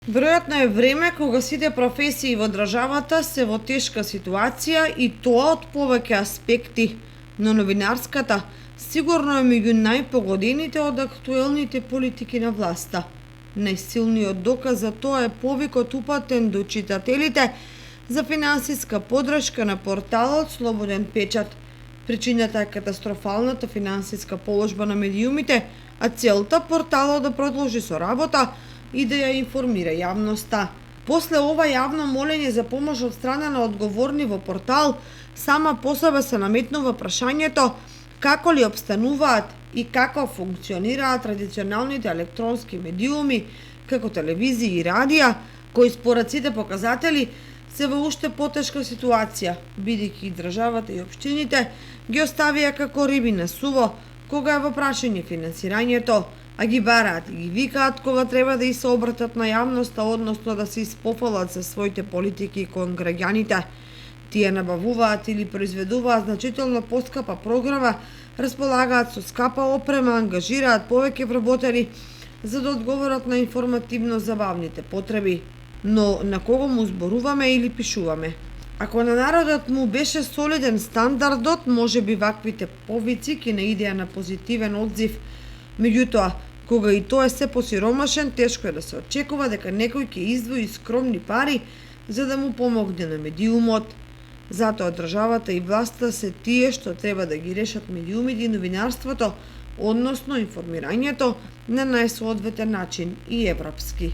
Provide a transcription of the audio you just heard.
Веројатно е време кога сите професии во државата се во тешка ситуација и тоа од повеќе аспекти, но новинарската сигурно е меѓу најпогодените од актуелните политики на власта. Најсилниот доказ за тоа е повикот упатен до читателите за финансиска подршка на порталот Слободен печат. Причината е катастрофалната финансиска положба на медиумите, а целта порталот да продолжи со работа и да ја информира јавноста. После ова јавно молење за помош од страна на одговорни во портал, сама по себе се наметнува прашањето како ли обстануваат и како функционираат традиционалните електронски медиуми, како телевизија и радија, кои според сите показатели се во уште потешка ситуација, бидејќи државата и општините ги оставија како риби на суво кога е во прашање финансирањето, а ги бараат и ги викаат кога треба да и се обратат на јавноста, односно да се испофалат за своите политики кон граѓаните. Тие набавуваат или произведуваат значително поскапа програма, располагаат со скапа опрема, ангажираат повеќе вработени за да одговорат на информативно забавните потреби. Но на кого му зборуваме или пишуваме? Ако на народот му беше солиден стандардот, може би ваквите повици ќе наидеа на позитивен одзив. Меѓутоа, кога и тој е се посиромашен, тешко е да се очекува дека некој ќе издвои скромни пари за да му помогне на медиумот. Затоа државата и власта се тие што треба да ги решат медиумите и новинарството, односно информирањето на најсоодветен начин и европски.